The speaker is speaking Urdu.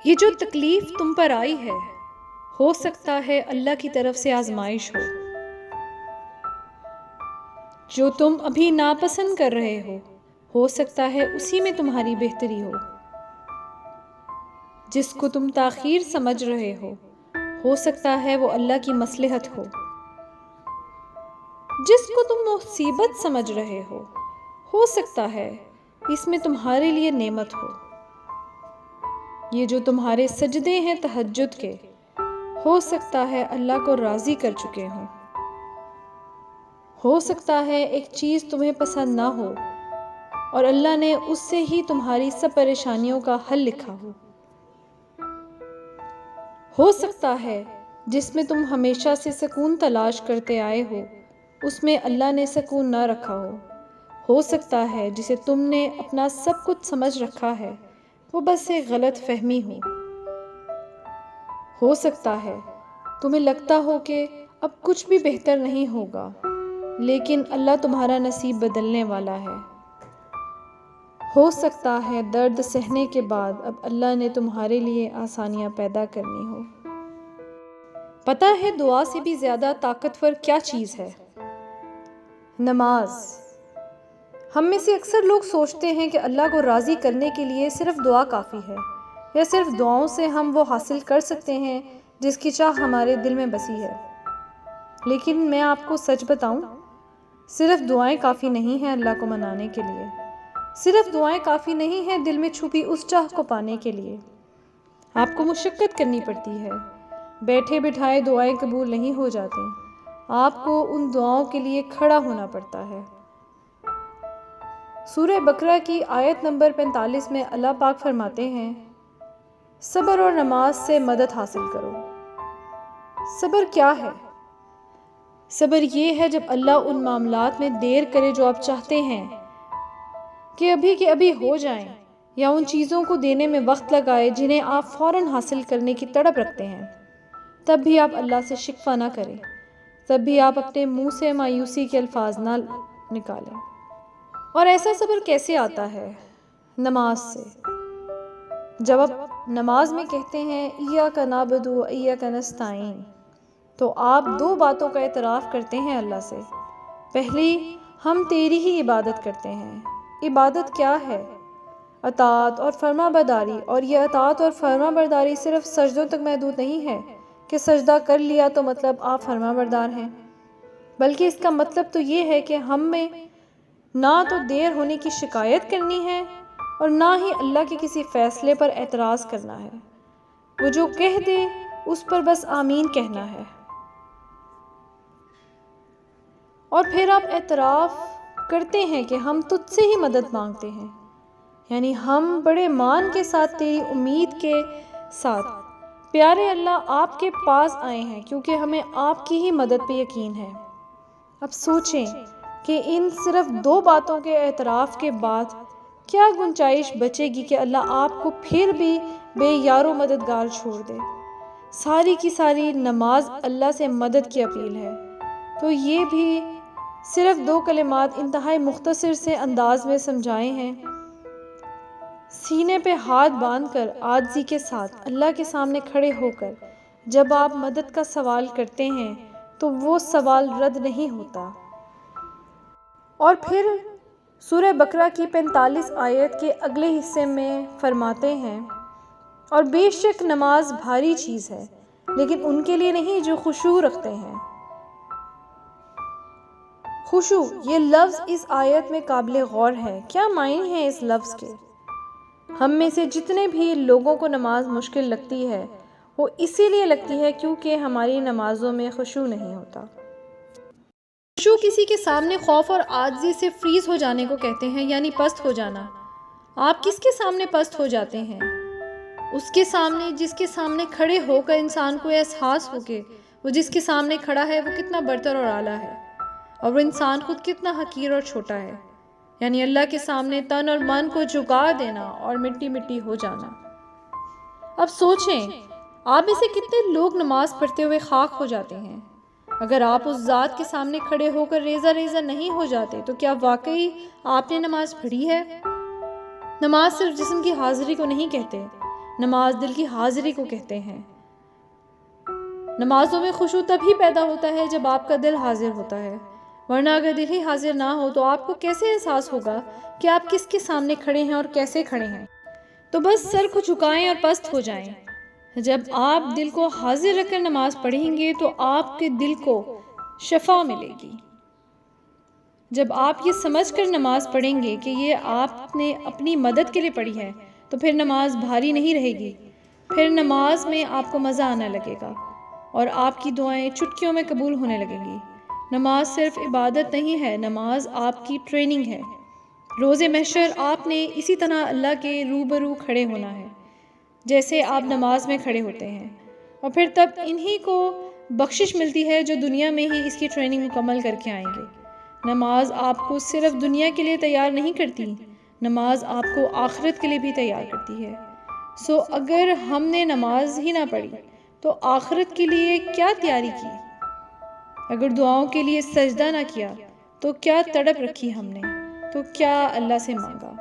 یہ جو تکلیف تم پر آئی ہے، ہو سکتا ہے اللہ کی طرف سے آزمائش جو تم ابھی ناپسند کر رہے ہو سکتا ہے اسی میں تمہاری بہتری جس کو تم تاخیر سمجھ رہے ہو سکتا ہے وہ اللہ کی مصلحت جس کو تم مصیبت سمجھ رہے ہو سکتا ہے اس میں تمہارے لیے نعمت یہ جو تمہارے سجدے ہیں تہجد کے، ہو سکتا ہے اللہ کو راضی کر چکے ہو سکتا ہے ایک چیز تمہیں پسند نہ ہو اور اللہ نے اس سے ہی تمہاری سب پریشانیوں کا حل لکھا ہو سکتا ہے جس میں تم ہمیشہ سے سکون تلاش کرتے آئے ہو اس میں اللہ نے سکون نہ رکھا ہو سکتا ہے جسے تم نے اپنا سب کچھ سمجھ رکھا ہے وہ بس ایک غلط فہمی ہو سکتا ہے تمہیں لگتا ہو کہ اب کچھ بھی بہتر نہیں ہوگا، لیکن اللہ تمہارا نصیب بدلنے والا ہو سکتا ہے درد سہنے کے بعد اب اللہ نے تمہارے لیے آسانیاں پیدا کرنی ہو۔ پتہ ہے دعا سے بھی زیادہ طاقتور کیا چیز ہے؟ نماز۔ ہم میں سے اکثر لوگ سوچتے ہیں کہ اللہ کو راضی کرنے کے لیے صرف دعا کافی ہے، یا صرف دعاؤں سے ہم وہ حاصل کر سکتے ہیں جس کی چاہ ہمارے دل میں بسی ہے۔ لیکن میں آپ کو سچ بتاؤں، صرف دعائیں کافی نہیں ہیں اللہ کو منانے کے لیے، صرف دعائیں کافی نہیں ہیں دل میں چھپی اس چاہ کو پانے کے لیے۔ آپ کو مشقت کرنی پڑتی ہے، بیٹھے بٹھائے دعائیں قبول نہیں ہو جاتی، آپ کو ان دعاؤں کے لیے کھڑا ہونا پڑتا ہے۔ سورہ بقرہ کی آیت نمبر 45 میں اللہ پاک فرماتے ہیں، صبر اور نماز سے مدد حاصل کرو۔ صبر کیا ہے؟ صبر یہ ہے جب اللہ ان معاملات میں دیر کرے جو آپ چاہتے ہیں کہ ابھی ہو جائیں، یا ان چیزوں کو دینے میں وقت لگائے جنہیں آپ فوراً حاصل کرنے کی تڑپ رکھتے ہیں، تب بھی آپ اللہ سے شکوہ نہ کریں، تب بھی آپ اپنے منہ سے مایوسی کے الفاظ نہ نکالیں۔ اور ایسا صبر کیسے آتا ہے؟ نماز سے۔ جب آپ نماز میں کہتے ہیں ایاک نعبد و ایاک نستعین، تو آپ دو باتوں کا اعتراف کرتے ہیں اللہ سے۔ پہلی، ہم تیری ہی عبادت کرتے ہیں۔ عبادت کیا ہے؟ اطاعت اور فرما برداری، اور یہ اطاعت اور فرما برداری صرف سجدوں تک محدود نہیں ہے کہ سجدہ کر لیا تو مطلب آپ فرما بردار ہیں، بلکہ اس کا مطلب تو یہ ہے کہ ہم میں نہ تو دیر ہونے کی شکایت کرنی ہے اور نہ ہی اللہ کے کسی فیصلے پر اعتراض کرنا ہے۔ وہ جو کہہ دے اس پر بس آمین کہنا ہے۔ اور پھر آپ اعتراف کرتے ہیں کہ ہم تجھ سے ہی مدد مانگتے ہیں، یعنی ہم بڑے مان کے ساتھ تیری امید کے ساتھ پیارے اللہ آپ کے پاس آئے ہیں، کیونکہ ہمیں آپ کی ہی مدد پہ یقین ہے۔ اب سوچیں کہ ان صرف دو باتوں کے اعتراف کے بعد کیا گنجائش بچے گی کہ اللہ آپ کو پھر بھی بے یار و مددگار چھوڑ دے۔ ساری کی ساری نماز اللہ سے مدد کی اپیل ہے، تو یہ بھی صرف دو کلمات انتہائی مختصر سے انداز میں سمجھائے ہیں۔ سینے پہ ہاتھ باندھ کر عاجزی کے ساتھ اللہ کے سامنے کھڑے ہو کر جب آپ مدد کا سوال کرتے ہیں تو وہ سوال رد نہیں ہوتا۔ اور پھر سورہ بقرہ کی 45 آیت کے اگلے حصے میں فرماتے ہیں، اور بے شک نماز بھاری چیز ہے لیکن ان کے لیے نہیں جو خشوع رکھتے ہیں۔ خشوع، یہ لفظ اس آیت میں قابل غور ہے۔ کیا معنی ہیں اس لفظ کے؟ ہم میں سے جتنے بھی لوگوں کو نماز مشکل لگتی ہے وہ اسی لیے لگتی ہے کیونکہ ہماری نمازوں میں خشوع نہیں ہوتا۔ خشوع کسی کے سامنے خوف اور عاجزی سے فریز ہو جانے کو کہتے ہیں، یعنی پست ہو جانا۔ آپ کس کے سامنے پست ہو جاتے ہیں؟ اس کے سامنے جس کے سامنے کھڑے ہو کر انسان کو احساس ہو کہ وہ جس کے سامنے کھڑا ہے وہ کتنا برتر اور اعلیٰ ہے، اور وہ انسان خود کتنا حقیر اور چھوٹا ہے، یعنی اللہ کے سامنے تن اور من کو جھکا دینا اور مٹی مٹی ہو جانا۔ اب سوچیں، آپ میں سے کتنے لوگ نماز پڑھتے ہوئے خاک ہو جاتے ہیں؟ اگر آپ اس ذات کے سامنے کھڑے ہو کر ریزہ ریزہ نہیں ہو جاتے تو کیا واقعی آپ نے نماز پڑھی ہے؟ نماز صرف جسم کی حاضری کو نہیں کہتے، نماز دل کی حاضری کو کہتے ہیں۔ نمازوں میں خشوع تبھی پیدا ہوتا ہے جب آپ کا دل حاضر ہوتا ہے، ورنہ اگر دل ہی حاضر نہ ہو تو آپ کو کیسے احساس ہوگا کہ آپ کس کے سامنے کھڑے ہیں اور کیسے کھڑے ہیں؟ تو بس سر کو جھکائیں اور پست ہو جائیں۔ جب آپ دل کو حاضر رکھ کر نماز پڑھیں گے تو آپ کے دل کو شفا ملے گی۔ جب آپ یہ سمجھ کر نماز پڑھیں گے کہ یہ آپ نے اپنی مدد کے لیے پڑھی ہے تو پھر نماز بھاری نہیں رہے گی، پھر نماز میں آپ کو مزہ آنے لگے گا اور آپ کی دعائیں چٹکیوں میں قبول ہونے لگیں گی۔ نماز صرف عبادت نہیں ہے، نماز آپ کی ٹریننگ ہے۔ روز محشر آپ نے اسی طرح اللہ کے روبرو کھڑے ہونا ہے جیسے آپ نماز میں کھڑے ہوتے ہیں، اور پھر تب انہی کو بخشش ملتی ہے جو دنیا میں ہی اس کی ٹریننگ مکمل کر کے آئیں گے۔ نماز آپ کو صرف دنیا کے لیے تیار نہیں کرتی، نماز آپ کو آخرت کے لیے بھی تیار کرتی ہے۔ سو اگر ہم نے نماز ہی نہ پڑھی تو آخرت کے لیے کیا تیاری کی؟ اگر دعاؤں کے لیے سجدہ نہ کیا تو کیا تڑپ رکھی ہم نے، تو کیا اللہ سے مانگا؟